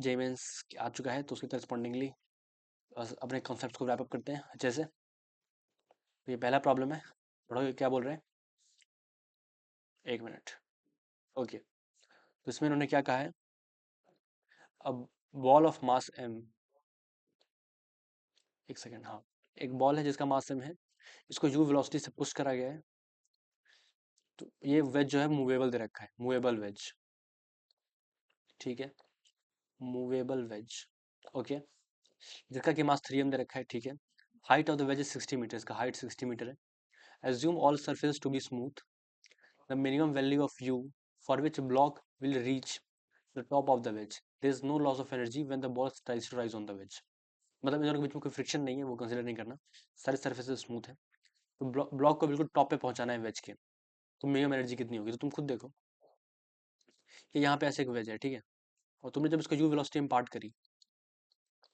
जे mains आ चुका है, तो उसके करस्पॉन्डिंगली अपने कॉन्सेप्ट को रैप अप करते हैं अच्छे से। तो ये पहला प्रॉब्लम है, पढ़ो क्या बोल रहे हैं, 1 मिनट। ओके, तो इसमें इन्होंने क्या कहा है, अब बॉल ऑफ मास m, एक सेकेंड, हाँ, एक बॉल है जिसका मास m है, इसको u वेलोसिटी से पुश करा गया है। तो ये वेज जो है मूवेबल दे रखा है, मूवेबल वेज, ठीक है, मूवेबल वेज, ओके, जिसका कि मास 3m दे रखा है, ठीक है। Height of the wedge is 60 metre, इसका हाइट 60 मीटर है। Assume all surface to be smooth, the minimum value of u for which block will reach the top of the wedge, there is no loss of energy when the ball tries to rise on the wedge. मतलब इन दोनों के बीच में कोई friction नहीं है, वो consider नहीं करना, सारे सरफेसेस स्मूथ है। तो ब्लॉक को बिल्कुल टॉप पे पहुंचाना है वेज के, तो मिनिमम एनर्जी कितनी होगी, तो तुम खुद देखो कि यहाँ पे ऐसे एक वेज है, ठीक है, और तुमने जब इसको u वेलोसिटी इम्पार्ट करी,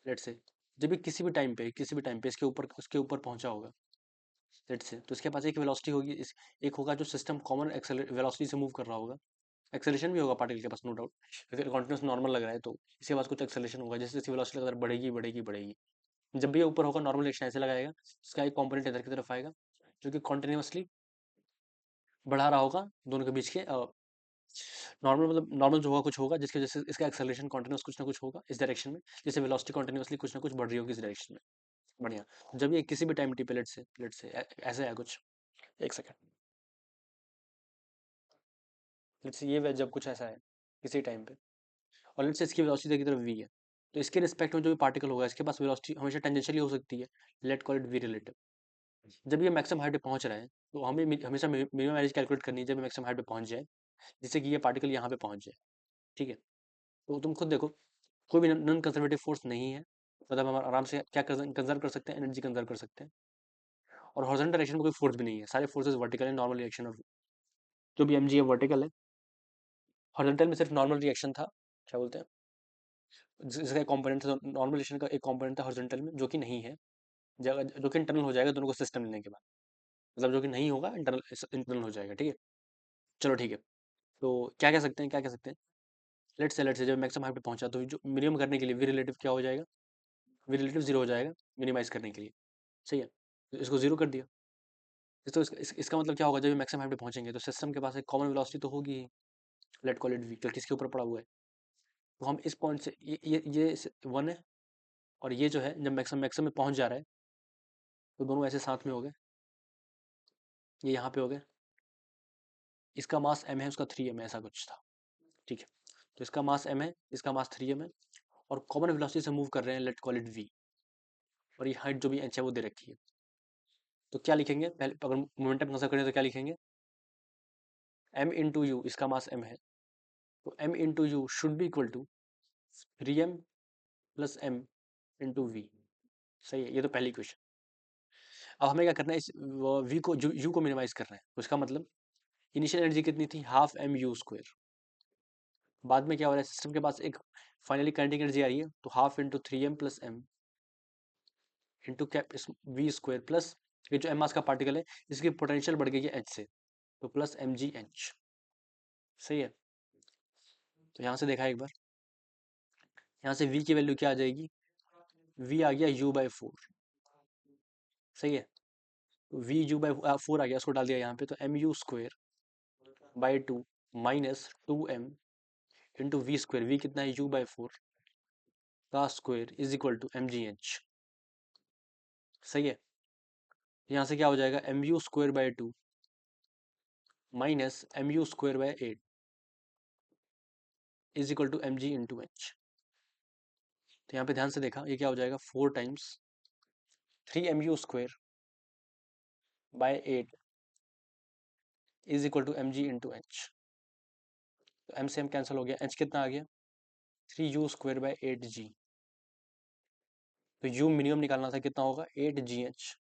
लेट से, जब भी किसी भी टाइम पे इसके ऊपर पहुंचा होगा, लेट से, तो इसके पास एक वेलोसिटी होगी, इस एक होगा जो सिस्टम कॉमन वेलोसिटी से मूव कर रहा होगा, एक्सेलरेशन भी होगा पार्टिकल के पास, नो डाउट, अगर कॉन्टिन्यूस नॉर्मल लग रहा है तो इसके पास कुछ एक्सेलरेशन होगा, जैसे जैसे वेलोसिटी लगातार बढ़ेगी बढ़ेगी बढ़ेगी। जब भी ये ऊपर होगा नॉर्मल रिएक्शन ऐसे लगाएगा, इसका एक कॉम्पोनेंट इधर की तरफ आएगा जो कि कॉन्टिन्यूसली बढ़ा रहा होगा दोनों के बीच के नॉर्मल, मतलब नॉर्मल जो होगा कुछ होगा जिसकी वजह से इसका एक्सेलरेशन कॉन्टिन्यूस कुछ ना कुछ होगा इस डायरेक्शन में, जैसे वेलोसिटी कॉन्टिन्यूसली कुछ ना कुछ बढ़ रही होगी इस डायरेक्शन में। बढ़िया, जब ये किसी भी टाइम टी पे लेट से ऐसे है कुछ, एक सेकंड, लेट से ये जब कुछ ऐसा है किसी टाइम पे, और लेट से इसकी वेलोसिटी की तरफ v है, तो इसके रिस्पेक्ट में जो भी पार्टिकल होगा इसके पास वेलोसिटी हमेशा टेंजेंशियली हो सकती है, let call it v relative. जब ये मैक्सिमम हाइट पे पहुंच रहा है तो हमें हमेशा मिनिमम एनर्जी कैलकुलेट करनी है जब मैक्सिमम हाइट पे पहुंच जाए, जिससे कि ये पार्टिकल यहाँ पे पहुंच जाए, ठीक है। तो तुम खुद देखो, कोई भी नॉन कंजर्वेटिव फोर्स नहीं है, मतलब हम आराम से क्या कंजर्व कर सकते हैं, एनर्जी कंजर्व कर सकते हैं। और हॉरिजॉन्टल डायरेक्शन में कोई फोर्स भी नहीं है, सारे फोर्सेस वर्टिकल है, नॉर्मल रिएक्शन, और जो भी mg है वर्टिकल है। हॉरिजॉन्टल में सिर्फ नॉर्मल रिएक्शन था, क्या बोलते हैं, जिसका एक कॉम्पोनेंट था, नॉर्मल रिएक्शन का एक कॉम्पोनेंट था हॉरिजॉन्टल में, जो कि नहीं है, जो कि इंटरनल हो जाएगा दोनों को सिस्टम लेने के बाद, मतलब जो कि नहीं होगा इंटरनल हो जाएगा, ठीक है। चलो ठीक है, तो क्या कह सकते हैं, लेट से जब मैक्सिमम हाइट पे पहुंचा तो जो मिनिमम करने के लिए वी रिलेटिव क्या हो जाएगा, वी रिलेटिव जीरो हो जाएगा, मिनिमाइज करने के लिए, सही है, तो इसको जीरो कर दिया। तो इसका मतलब क्या होगा, जब मैक्सिमम हाइट पे पहुंचेंगे तो सिस्टम के पास एक कॉमन वेलोसिटी तो होगी ही, लेट कॉल इट वी, किसके ऊपर पड़ा हुआ है। तो हम इस पॉइंट से ये 1 है, और ये जो है जब मैक्सिमम में पहुंच जा रहा है, तो दोनों ऐसे साथ में हो गए, ये यहाँ पे हो गए, इसका मास m है, उसका 3m है, ऐसा कुछ था, ठीक है। तो इसका मास m है, इसका मास 3m है, और कॉमन वेलोसिटी से मूव कर रहे हैं, लेट कॉल इट v, और ये हाइट जो भी h है वो दे रखी है। तो क्या लिखेंगे, पहले अगर मोमेंटम कंसिडर करें तो क्या लिखेंगे, m इंटू यू, इसका मास m है, तो m into u should be equal to 3m plus m into v, सही है, ये तो पहली क्वेश्चन। अब हमें क्या करना है, इस v को u को मिनिमाइज करना है, तो इसका मतलब इनिशियल एनर्जी कितनी थी, हाफ m u स्क्वायर, बाद में क्या हो रहा है, सिस्टम के पास एक फाइनली काइनेटिक एनर्जी आ रही है, तो half into 3m plus m into cap v square plus ये जो m मास का पार्टिकल है इसकी पोटेंशियल बढ़ गई है h से, तो प्लस mgh, सही है। तो यहाँ से देखा एक बार, यहाँ से v की वैल्यू क्या आ जाएगी, v आ गया u/4, सही है, तो v u/4 आ गया, उसको डाल दिया यहाँ पे, तो mu square by 2 minus 2m into v square, v कितना है u/4 का square is equal to mgh, सही है। यहाँ से क्या हो जाएगा, mu square by 2 minus mu square by 8 is equal to mg into h। तो यहाँ पे ध्यान से देखा, ये क्या हो जाएगा, 4 times 3mu square by 8 is equal to mg into h। तो m से m कैंसिल हो गया, h कितना आ गया, 3u स्क्वायर बाय 8g, तो u मिनिमम निकालना था, कितना होगा 8gh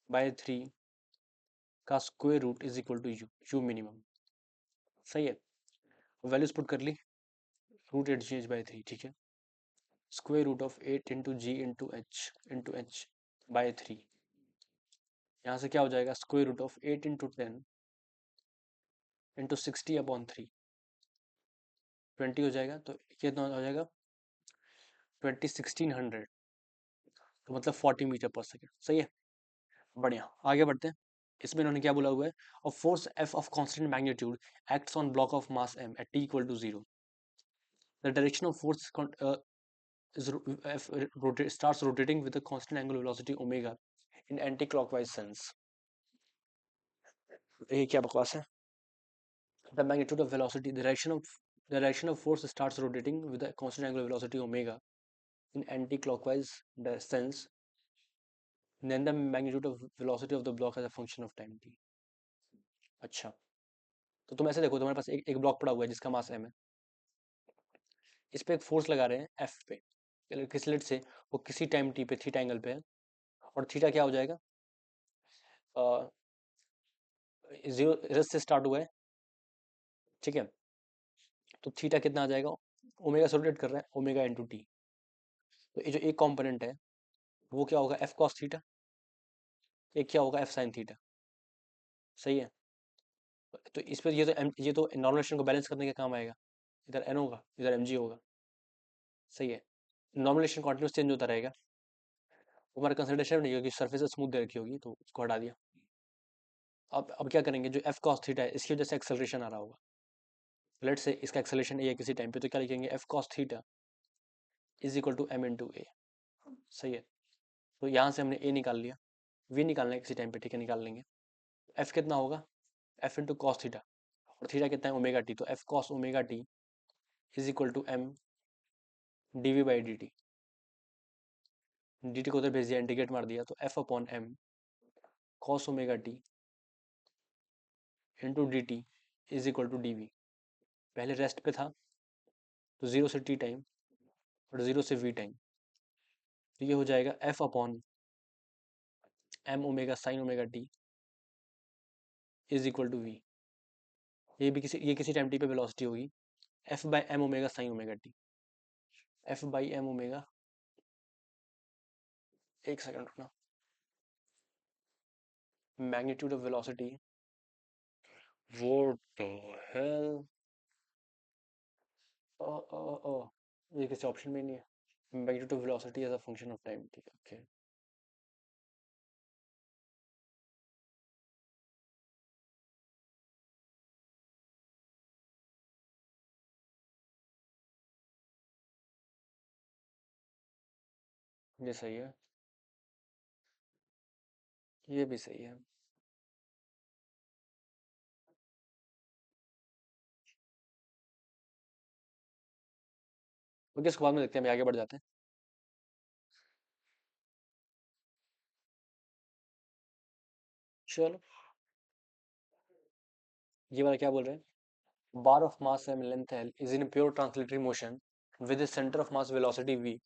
बाय 3 का square root is equal to u minimum, सही है। वैल्यूज पुट कर ली, रूट 8gh बाय 3, ठीक है, square root of 8 into g into h by 3, यहाँ से क्या हो जाएगा, square root of 8 into 10 into 60 upon 3, 20 हो जाएगा, तो कितना हो जाएगा 1600, तो मतलब 40 मीटर पर सेकेंड। सही है, बढ़िया। आगे बढ़ते हैं। इसमें इन्होंने क्या बोला हुआ है, a force f of constant magnitude acts on block of mass m at t equal to 0। The direction of force starts rotating with a constant angular velocity omega in anti-clockwise sense। ये क्या बकवास है? The magnitude of velocity, direction of force starts rotating with a constant angular velocity omega in anti-clockwise sense, then the magnitude of velocity of the block as a function of time t। अच्छा, तो तुम ऐसे देखो, तुम्हारे पास एक block पड़ा हुआ है जिसका मास m है, इस पे एक फोर्स लगा रहे हैं f पे, किसी लेट से वो किसी टाइम t पे थीटा एंगल पे है, और थीटा क्या हो जाएगा, जीरो रेस्ट से स्टार्ट हुआ है, ठीक है, तो थीटा कितना आ जाएगा, ओमेगा से रोटेट कर रहा है, ओमेगा इंटू टी। तो ये जो एक कंपोनेंट है वो क्या होगा, एफ कॉस थीटा, एक क्या होगा, एफ साइन थीटा। सही है, तो इस पर ये तो नॉर्मलेशन को बैलेंस करने के काम आएगा, इधर एन होगा, इधर एम जी होगा। सही है, नॉर्मलेशन कॉन्टिन्यूस चेंज होता रहेगा, हमारा कंसिडरेशन नहीं होगी, सरफेस स्मूथ दे रखी होगी तो उसको हटा दिया। अब क्या करेंगे, जो एफ कॉस थीटा है इसकी वजह से एक्सेलरेशन आ रहा होगा, लेट से इसका एक्सेलरेशन ए है किसी टाइम पे, तो क्या लिखेंगे, F cos theta is equal to m into a. सही है, तो यहाँ से हमने ए निकाल लिया, वी निकालना है किसी टाइम पे, ठीक है, निकाल लेंगे। एफ कितना होगा, एफ इंटू कॉस थीटा, और थीटा कितना है, ओमेगा टी, तो f cos omega t is equal to m d v by d t. D t को उधर भेज दिया, इंटीग्रेट मार दिया, तो f upon m cos omega t into d t is equal to d v. पहले rest पे था तो जीरो से टी टाइम और जीरो से वी टाइम, तो ये हो जाएगा F upon m omega sine omega t is equal to v. ये किसी टाइम टी पे वेलोसिटी होगी, f by m omega sine omega t, f by m omega, एक सेकंड रुकना, magnitude of velocity, what the hell, ये किसी option में नहीं है, magnitude of velocity as a function of time, ठीक है, ओके। ये सही है, ये भी सही है। ओके, इसको बाद में देखते हैं, हम आगे बढ़ जाते हैं। चलो, ये वाला क्या बोल रहे हैं, bar of mass m length L is in pure translatory motion with its center of mass velocity v.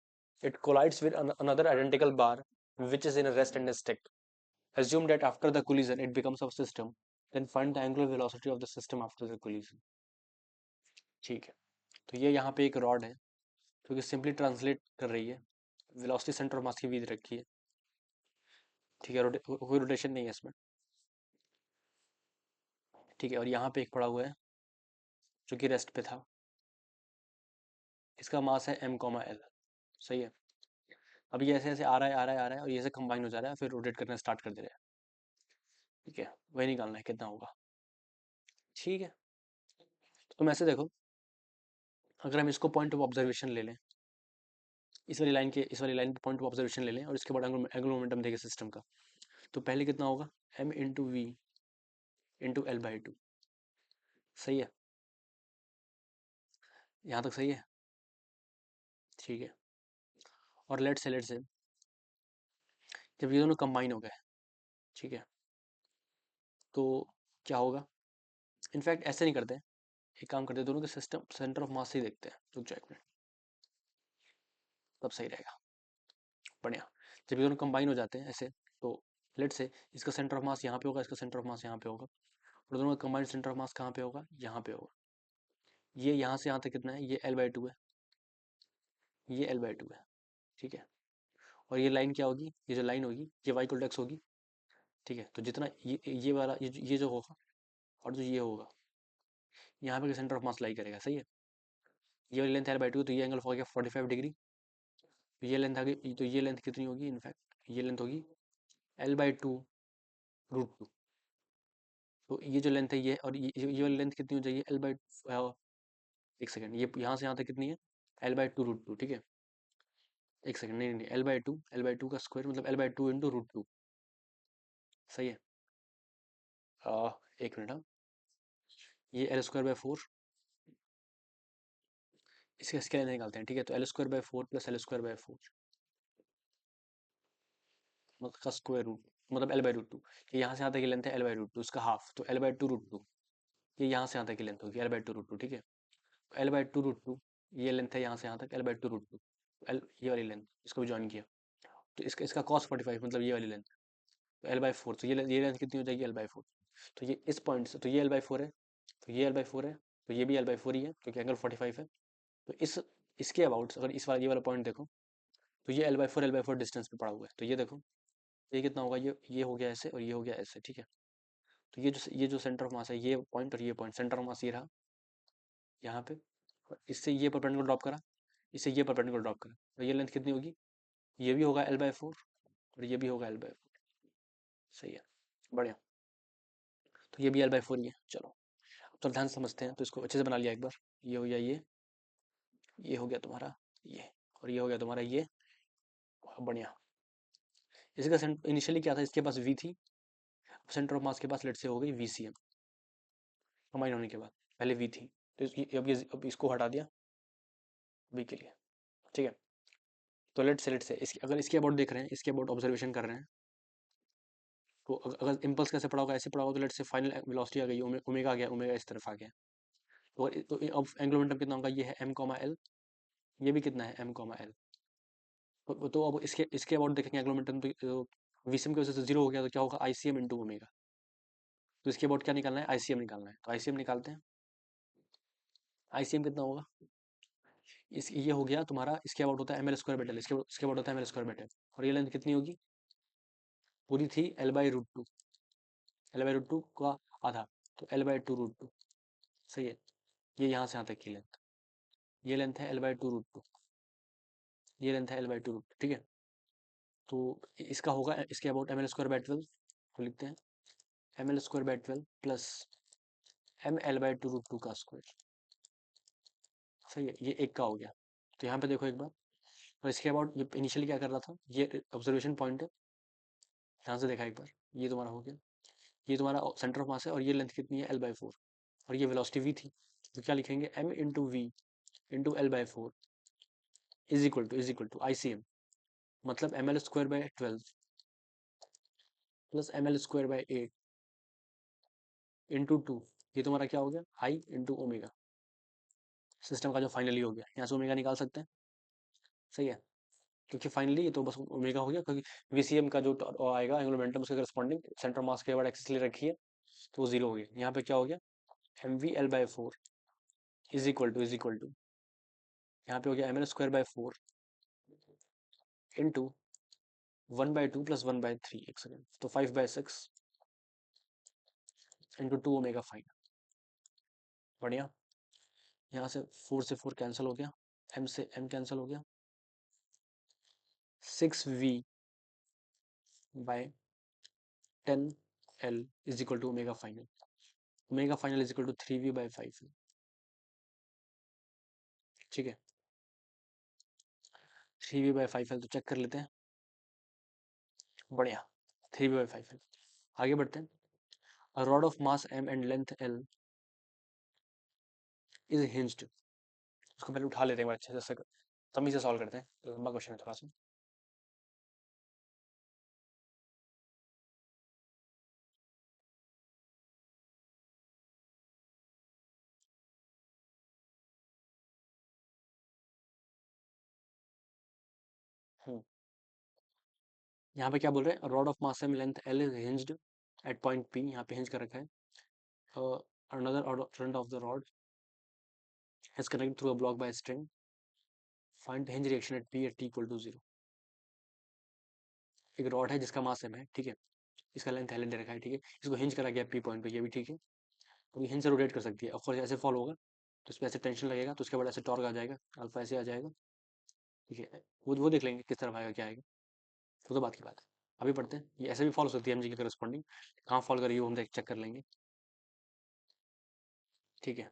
It collides with another identical bar which is in a rest and is stick. Assume that after the collision it becomes a system. Then find the angular velocity of the system after the collision. ठीक है, तो ये यहाँ पे एक rod है जो कि सिंपली ट्रांसलेट कर रही है, वेलोसिटी सेंटर ऑफ मास की वी रखी है, ठीक है, कोई रोटेशन नहीं है इसमें, ठीक है, और यहाँ पे एक पड़ा हुआ है जो कि रेस्ट पे था, इसका मास है m कॉमा एल। सही है, अब ये ऐसे ऐसे आ रहा है आ रहा है आ रहा है और ये ऐसे कंबाइन हो जा रहा है, फिर रोटेट करना स्टार्ट कर दे रहा है, ठीक है, वही निकालना है कितना होगा। ठीक है, तो तुम ऐसे देखो, अगर हम इसको पॉइंट ऑफ ऑब्जर्वेशन ले लें, इस वाली लाइन पे पॉइंट ऑफ ऑब्जर्वेशन ले लें, और इसके बाद एंगुलर मोमेंटम देखें सिस्टम का, तो पहले कितना होगा, m into v into L by two. सही है, यहाँ तक सही है, ठीक है, और लेट से जब ये दोनों कंबाइन हो गए, ठीक है, तो क्या होगा, इनफैक्ट ऐसे नहीं करते, एक काम करते हैं, दोनों के सिस्टम सेंटर ऑफ मास से ही देखते हैं, रुक जाओ एक मिनट, तब सही रहेगा, बढ़िया। जब ये दोनों कंबाइन हो जाते हैं ऐसे, तो लेट से इसका सेंटर ऑफ मास यहाँ पे होगा, इसका सेंटर ऑफ मास यहाँ पे होगा, और दोनों का कंबाइंड सेंटर ऑफ मास कहाँ पे होगा, यहाँ पे होगा। ये यहाँ से यहाँ तक कितना है, ये एल बाई टू है, ये एल बाई टू है, ठीक है, और ये लाइन क्या होगी, ये जो लाइन होगी ये वाई इक्वल टू एक्स होगी, ठीक है, तो जितना ये वाला ये जो होगा और जो ये होगा, यहाँ पे सेंटर ऑफ मास लाई करेगा। सही है, ये वाली लेंथ एल बाई टू, तो ये एंगल हो गया 45 डिग्री, तो ये लेंथ आ गई, तो ये लेंथ कितनी होगी, इनफैक्ट ये लेंथ होगी L/2 √2। तो ये जो लेंथ है ये, और ये वाली लेंथ कितनी हो जाएगी, एक सेकंड, ये यहाँ से यहाँ तक कितनी है, L/2 √2, ठीक है। एक सेकंड, नहीं नहीं, L/2 का स्क्वायर मतलब L/2 इंटू √2, सही है। एक मिनट, हाँ, ये L² बाय 4, इसके लेंथ निकालते हैं, ठीक है। तो L² bye 4 plus L² bye 4 मतलब का स्क्वायर रूट, मतलब L/√2, कि यहाँ से यहाँ तक की लेंथ है L/√2, उसका हाफ, तो L/2 √2, ये यहाँ से यहाँ तक की लेंथ होगी L/2 √2, ठीक है। L/2 √2, ये लेंथ है यहाँ से यहाँ तक L/2 √2, L ये वाली लेंथ, इसको भी ज्वाइन किया, तो इसका इसका cos 45 मतलब ये वाली लेंथ, तो L/4, तो ये लेंथ कितनी हो जाएगी L/4। तो ये इस पॉइंट से, तो ये L/4 है, तो ये L/4 है, तो ये भी L/4 ही है क्योंकि एंगल 45 है। तो इसके अबाउट अगर इस वाला ये वाला पॉइंट देखो, तो ये L/4 डिस्टेंस पे पड़ा हुआ है, तो ये देखो ये कितना होगा, ये हो गया ऐसे और ये हो गया ऐसे, ठीक है। तो ये जो सेंटर ऑफ मास है, ये पॉइंट और ये पॉइंट, सेंटर ऑफ मास ये रहा यहाँ पे, और इससे ये परपेंडिकुलर ड्रॉप करा, इससे ये परपेंडिकुलर ड्रॉप करा, तो ये लेंथ कितनी होगी, ये भी होगा L/4 और ये भी होगा L/4, सही है, बढ़िया। तो ये भी L/4 ही है, चलो तो ध्यान से समझते हैं, तो इसको अच्छे से बना लिया एक बार, ये हो गया ये हो गया तुम्हारा ये, और ये हो गया तुम्हारा ये, बढ़िया। इसका इनिशियली क्या था, इसके पास V थी, सेंटर ऑफ मास के पास लेट से हो गई VCM, कंबाइन होने के बाद, पहले V थी, तो अब इसको हटा दिया V के लिए, ठीक है। तो लेट से अगर इसके अबाउट देख रहे हैं, इसके अबाउट ऑब्जर्वेशन कर रहे हैं, तो अगर इम्पल्स कैसे पड़ा होगा, ऐसे पड़ा होगा, तो लेट से फाइनल वेलोसिटी आ गई, ओमेगा आ गया, ओमेगा इस तरफ आ गया, तो अब एंगुलर मोमेंटम कितना होगा, ये है M, L, ये भी कितना है M, L। तो अब इसके इसके अबाउट देखेंगे एंगुलर मोमेंटम, तो VCM की वजह से जीरो हो गया, तो क्या होगा ICM इंटू ओमेगा। तो इसके अबाउट क्या निकालना है, ICM निकालना है, तो ICM निकालते हैं। ICM कितना होगा, ये हो गया तुम्हारा, इसके अबाउट होता है ML²/L, इसके अबाउट होता है ML²/L, और ये लेंथ कितनी होगी, पूरी थी L/√2, L/√2 का आधा, तो L/2 √2, सही है। ये यहाँ से यहाँ तक की लेंथ, ये लेंथ है L/2 √2, ये लेंथ है L/2 √2, ठीक है। तो इसका होगा इसके अबाउट ML²/12, तो लिखते हैं ML² बाय 12 प्लस ML/2 √2 का स्क्वायर, सही है, ये एक का हो गया। तो यहाँ पे देखो एक बार, और इसके अबाउट ये इनिशियली क्या कर रहा था, ये ऑब्जर्वेशन पॉइंट है, ध्यान से देखा एक बार, ये तुम्हारा हो गया, ये तुम्हारा सेंटर ऑफ मास है, और ये लेंथ कितनी है L/4, और ये वेलोसिटी V थी, तो क्या लिखेंगे M into V into L/4 is equal to ICM, मतलब ML²/12 प्लस ML²/8 इंटू 2, ये तुम्हारा क्या हो गया I इंटू ओमेगा, सिस्टम का जो फाइनली हो गया, यहाँ से ओमेगा निकाल सकते हैं, सही है, क्योंकि फाइनली ये तो बस ओमेगा हो गया, क्योंकि VCM का जो आएगा एंगुलर मोमेंटम उसके करस्पॉन्डिंग सेंटर मास के बाद एक्सिस ले रखी है, तो वो जीरो हो गया। यहाँ पे क्या हो गया, MV L/4 is equal to यहाँ पे हो गया ML²/4 इंटू 1/2 प्लस 1/3, एक सेकेंड, तो 5/6 इंटू 2 ओमेगा फाइनल, बढ़िया। यहाँ से 4 से 4 कैंसिल हो गया, M से M कैंसिल हो गया, 6V/10L is equal to omega final is equal to 3V/5, ठीक है। 3V/5L तो चेक कर लेते हैं, बढ़िया, 3V/5L। आगे बढ़ते हैं, a rod of mass M and length L is hinged, उसको पहले उठा लेते हैं एक बार अच्छे से, तमीज से सॉल्व करते हैं, तो लंबा क्वेश्चन है थोड़ा सा। यहाँ पे क्या बोल रहे हैं, rod of mass M length L is hinged at point P, यहाँ पे हिंज कर रखा है, another front of the rod is connected through a block by a string, find hinge reaction at P at T equal to 0। एक rod है जिसका मास m है, ठीक है, इसका लेंथ L दे रखा है, ठीक है, इसको हिंज करा गया P पॉइंट पे, ये भी ठीक है, तो ये हिंज से रोटेट कर सकती है, ऑफकोर्स ऐसे फॉल होगा, तो इस पर ऐसे टेंशन लगेगा, तो उसके बाद ऐसे टॉर्क आ जाएगा, अल्फा ऐसे आ जाएगा, ठीक है, वो देख लेंगे किस तरफ आएगा क्या आएगा, वो तो बात की बात है। अभी पढ़ते हैं, ये ऐसे भी फॉलो हो सकती है एमजी के करस्पॉन्डिंग, कहाँ फॉलो करेगी वो हम देख चेक कर लेंगे। ठीक है,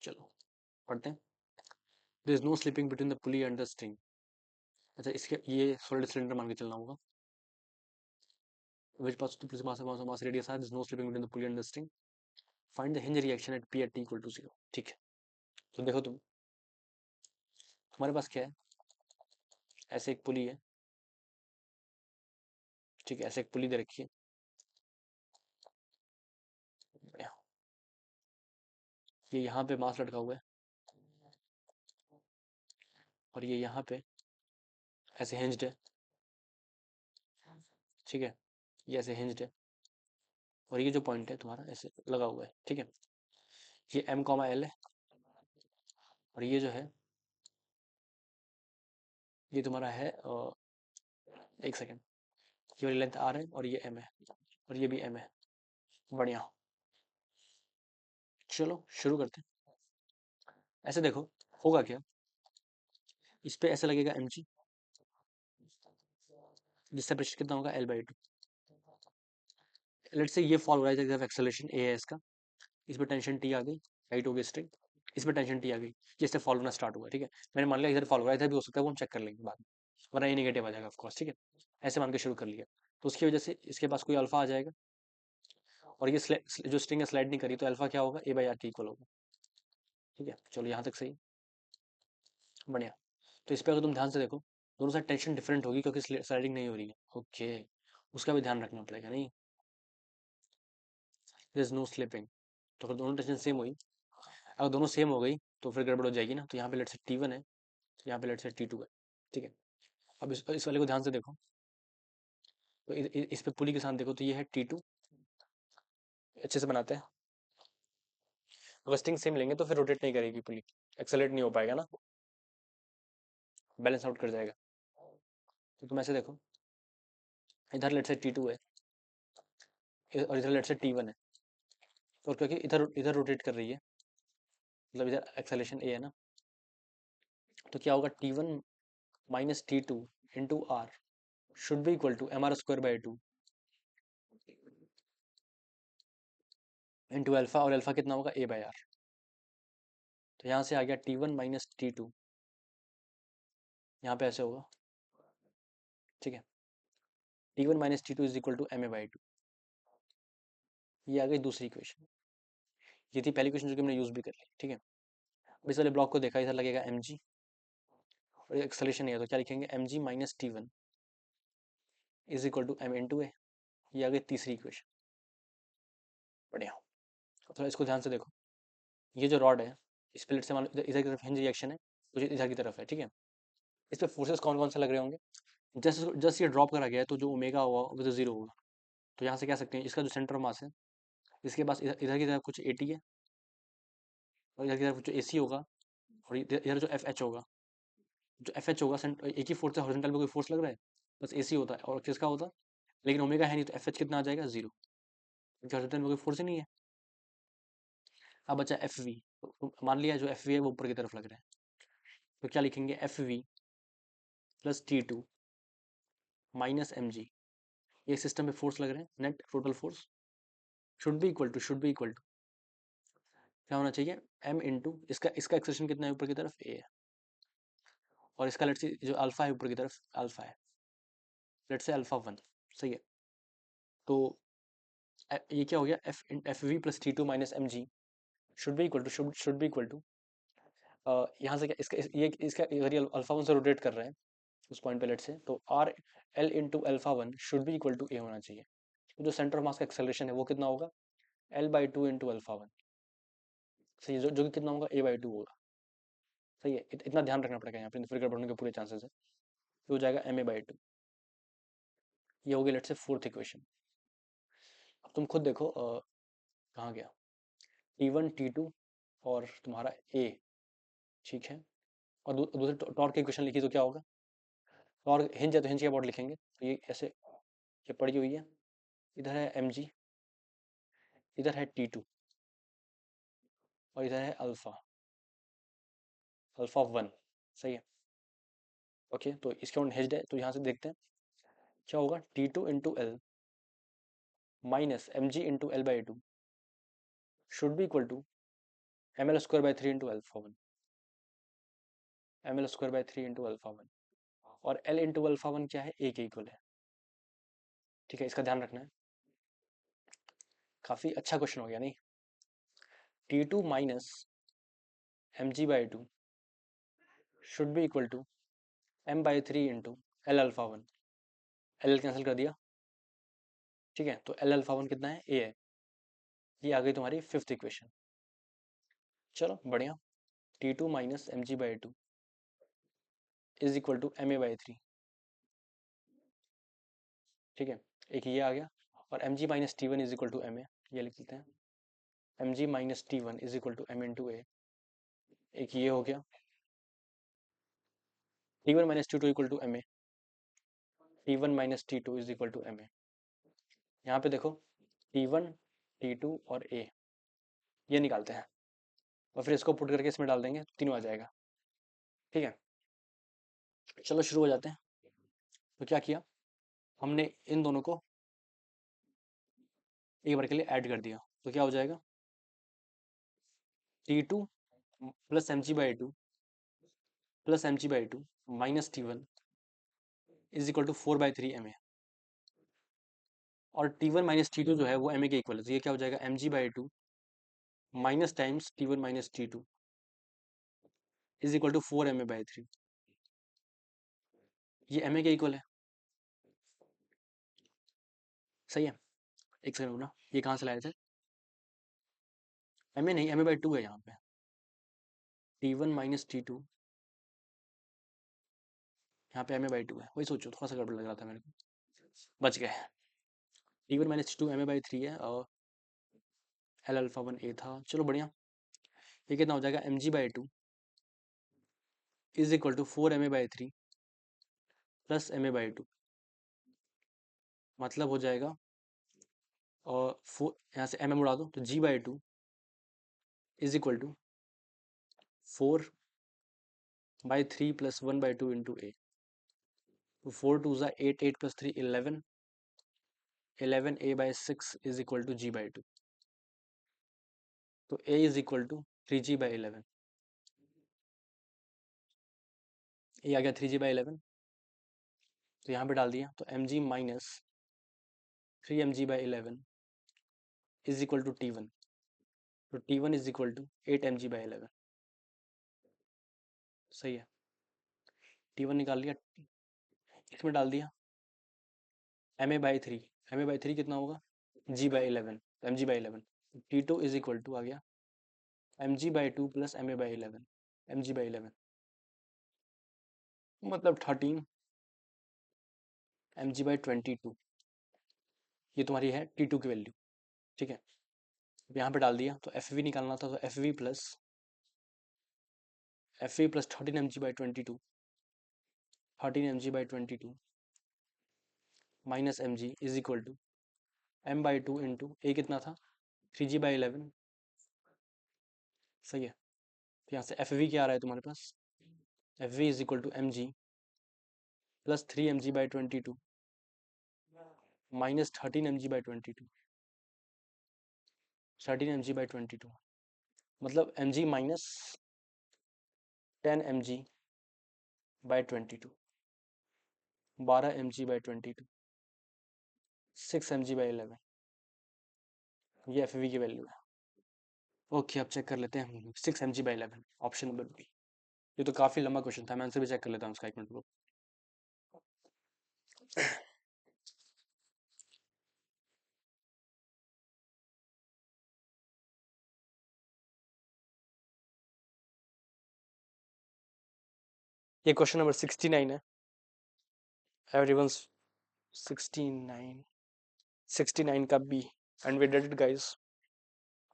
चलो पढ़ते हैं। There is no slipping between the pulley and the string. अच्छा, इसके ये सॉलिड सिलेंडर मान के चलना होगा। which path to plus mass radius are, there is no slipping between the pulley and the string. Find the hinge reaction at P at t equal to 0. ठीक है, तो देखो तुम्हारे पास क्या है, ऐसे एक पुली है, ठीक है, ऐसे एक पुली दे रखी है, ये यहाँ पे मास लटका हुआ है, और ये यहाँ पे ऐसे हिंज्ड है, ठीक है, ये ऐसे हिंज्ड है, और ये जो पॉइंट है तुम्हारा ऐसे लगा हुआ है, ठीक है, ये m कॉमा एल है, और ये जो है ये तुम्हारा है एक सेकेंड, ये वाली लेंथ r है और ये m है, और ये भी m है। बढ़िया, चलो शुरू करते हैं। ऐसे देखो होगा क्या, इस पे ऐसा लगेगा mg, जिससे प्रेशर कितना होगा L/2। लेट्स से ये फॉल हो रहा है, एक्सेलरेशन ए है इसका, इस पर टेंशन टी आ गई, टाइट हो गई स्ट्रिंग, इस पर टेंशन टी आ गई, जिससे फॉल होना स्टार्ट हुआ, ठीक है, मैंने मान लिया इधर फॉल हो रहा है, इधर भी हो सकता है, वो हम चेक कर लेंगे बाद में, वरना ये नेगेटिव आ जाएगा ऑफकोर्स, ठीक है, ऐसे मान के शुरू कर लिया, तो उसकी वजह से इसके पास कोई अल्फा आ जाएगा, और ये जो स्ट्रिंग है स्लाइड नहीं करी, तो अल्फा क्या होगा, A/R के इक्वल होगा। ठीक है, चलो यहाँ तक सही, बढ़िया। तो इस पर अगर तुम ध्यान से देखो, दोनों साइड टेंशन डिफरेंट होगी क्योंकि स्लाइडिंग नहीं हो रही है, ओके, उसका भी ध्यान रखना पड़ेगा, नहीं देयर इज नो स्लिपिंग, तो अगर दोनों टेंशन सेम हुई, अगर दोनों सेम हो गई तो फिर गड़बड़ हो जाएगी ना, तो यहाँ पे लेट से T1 है, तो यहाँ पे लेट से T2 है, ठीक है। अब इस वाले को ध्यान से देखो, तो इस पे पुली के साथ देखो, तो ये है T2, अच्छे से बनाते हैं, अगर स्टिंग सेम लेंगे तो फिर रोटेट नहीं करेगी पुली, एक्सेलेरेट नहीं हो पाएगा ना, बैलेंस आउट कर जाएगा। तो तुम ऐसे देखो, इधर लेट से T2 है, और इधर लेट से T1 है, और क्योंकि इधर इधर रोटेट कर रही है, मतलब इधर एक्सेलेरेशन ए है ना, तो क्या होगा, T1 minus T2 into R should be equal to mr² by 2 into alpha, और अल्फा कितना होगा, A/R। तो यहाँ से आ गया T1 माइनस T2, यहाँ पे ऐसे होगा, ठीक है, T1 minus T2 is equal to ma/2, ये आ गई दूसरी इक्वेशन, ये थी पहली इक्वेशन जो कि हमने यूज भी कर ली, ठीक है। अब इस वाले ब्लॉक को देखा, इधर लगेगा mg, और एक्सेलेरेशन है, तो क्या लिखेंगे, mg minus T1 is equal to m into a, ये आ गई तीसरी इक्वेशन, बढ़िया। तो इसको ध्यान से देखो, ये जो रॉड है, इस प्लेट से मान लो इधर की तरफ हिंज रिएक्शन है, तो इधर की तरफ है, ठीक है, इस पे फोर्सेस कौन कौन से लग रहे होंगे, जस्ट जस्ट ये ड्रॉप करा गया है, तो जो ओमेगा होगा वो तो जीरो होगा, तो यहाँ से कह सकते हैं इसका जो सेंटर मास है, इसके पास इधर की तरफ कुछ AT है, और इधर की तरफ कुछ AC होगा, और इधर जो FH होगा, जो FH होगा एक ही फोर्स है, हॉरिजॉन्टल में कोई फोर्स लग रहा है, बस AC होता है, और किसका होता है, लेकिन ओमेगा है नहीं, तो FH कितना आ जाएगा, जीरो, क्योंकि हॉरिजॉन्टल में कोई फोर्स ही नहीं है। अब बचा FV, तो मान लिया जो FV है वो ऊपर की तरफ लग रहा है, तो क्या लिखेंगे, FV plus T2 minus mg, ये सिस्टम में फोर्स लग रहे हैं, net total force should be equal to क्या होना चाहिए, m इंटू इसका इसका एक्सेशन कितना है ऊपर की तरफ, a है, और इसका लेट से जो अल्फा है ऊपर की तरफ अल्फा है, लेट से अल्फा 1, सही है। तो ये क्या हो गया, F V plus T2 minus M G should be equal to यहाँ से क्या ये इसका इधर अल्फा 1 से रोटेट कर रहे हैं उस पॉइंट पे, लेट से, तो R L into alpha 1 should be equal to a होना चाहिए, तो जो सेंटर ऑफ मास का एक्सेलरेशन है वो कितना होगा, L/2 इंटू अल्फा 1, सही है, जो कि कितना होगा, A/2 होगा, सही है। इतना ध्यान रखना पड़ेगा यहाँ पे, फिर गड़बड़ के पूरे चांसेस है, तो हो जाएगा ma/2, ये हो गया लेट से फोर्थ इक्वेशन। अब तुम खुद देखो कहाँ गया, T1 T2 और तुम्हारा A, ठीक है, और दूसरे टॉर्क की इक्वेशन लिखी तो क्या होगा, टॉर्क हिंज है तो हिंज के अबाउट लिखेंगे, तो ये ऐसे ये पड़ी हुई है, इधर है mg, इधर है T2, और इधर है अल्फा 1, सही है। ओके, तो इसके ऑन हेज्ड है, तो यहाँ से देखते हैं क्या होगा। T2 into L minus M G into L by two should be equal to M L square by three into alpha one, M L square by three into alpha one, और L into alpha one क्या है, ए के equal है। ठीक है, इसका ध्यान रखना है। काफी अच्छा क्वेश्चन हो गया नहीं। T2 minus M G by two should be equal to M by three into L alpha one, L cancel कर दिया। ठीक है, तो एल अल्फा वन कितना है, ए है। ये आ गई तुम्हारी फिफ्थ इक्वेशन। चलो बढ़िया। T2 minus M G by two is equal to M A by three. ठीक है, एक ये आ गया, और m ji minus T one is equal to M a, ये लिख लेते हैं। M ji minus T one is equal to m into a, एक ये हो गया। T one minus T two equal to M a, T one minus T two is equal to M A. यहाँ पे देखो टी वन, टी टू और ए, ये निकालते हैं, और फिर इसको पुट करके इसमें डाल देंगे, तीनों आ जाएगा। ठीक है, चलो शुरू हो जाते हैं। तो क्या किया हमने, इन दोनों को एक बार के लिए ऐड कर दिया, तो क्या हो जाएगा, T two plus M ji by two plus M ji by two minus T one is equal to four by three M A, और T one minus T two जो है वो एम ए के इक्वल है, तो ये क्या हो जाएगा, M ji by two minus times T one minus T two is equal to four M A by three. ये एम ए के इक्वल है, सही है। एक सेकंड रुकना, ये कहाँ से लाए थे, एम ए नहीं, एम ए बाई टू है यहाँ पे, T one minus T two, यहाँ पे एम ए बाई टू है, वही सोचो, थोड़ा सा गड़बड़ लग रहा था मेरे को, बच गए। T one minus T two M A by three है, और एल अल्फा वन ए था। चलो बढ़िया, ये कितना हो जाएगा, M ji by two is equal to four M A by three plus M A by two, मतलब हो जाएगा, और फोर यहाँ से एम एम उड़ा दो, तो G by two is equal to four by three plus one by two into A, तो फोर टू ज़ा eight, eight plus three eleven, eleven A by six is equal to G by two, तो A is equal to three G by eleven, ये आ गया three G by eleven, तो यहाँ पे डाल दिया, तो M ji minus three M ji by eleven is equal to T one, तो T one is equal to eight M ji by eleven, सही है। टी वन निकाल लिया, इसमें डाल दिया M A by three, M A by three कितना होगा, G by eleven, M ji by eleven, T two is equal to आ गया M ji by two plus M A by eleven, M ji by eleven मतलब thirteen M ji by twenty two, ये तुम्हारी है T to की value. ठीक है, अब यहाँ पे डाल दिया, तो एफ वी निकालना था, तो F V plus thirteen M ji by twenty two, thirteen M ji by twenty two minus M G is equal to M by two into A कितना था, थ्री जी बाई इलेवन, सही है। तो यहाँ से एफ वी क्या आ रहा है तुम्हारे पास, F V is equal to M G plus three M ji by twenty two minus thirteen M ji by twenty two, thirteen M ji by twenty two, मतलब M ji minus ten M ji by twenty two, बारह M ji by twenty two, six M ji by eleven, ये F V की value है। Okay, अब check कर लेते हैं, six M ji by eleven, option number B. ये तो काफ़ी लंबा क्वेश्चन था, मैं आंसर भी चेक कर लेता हूँ उसका, एक मिनट को। ये क्वेश्चन नंबर 69 है, एवरीवन्स 69, 69 का B, and we did it guys,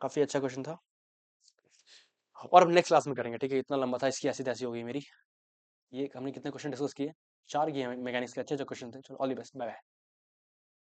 काफ़ी अच्छा क्वेश्चन था, और हम नेक्स्ट क्लास में करेंगे। ठीक है, इतना लंबा था, इसकी ऐसी तैसी हो गई मेरी। ये हमने कितने क्वेश्चन डिस्कस किए, चार किए मैकेनिक्स के अच्छे अच्छे क्वेश्चन थे। चलो all the best, bye bye.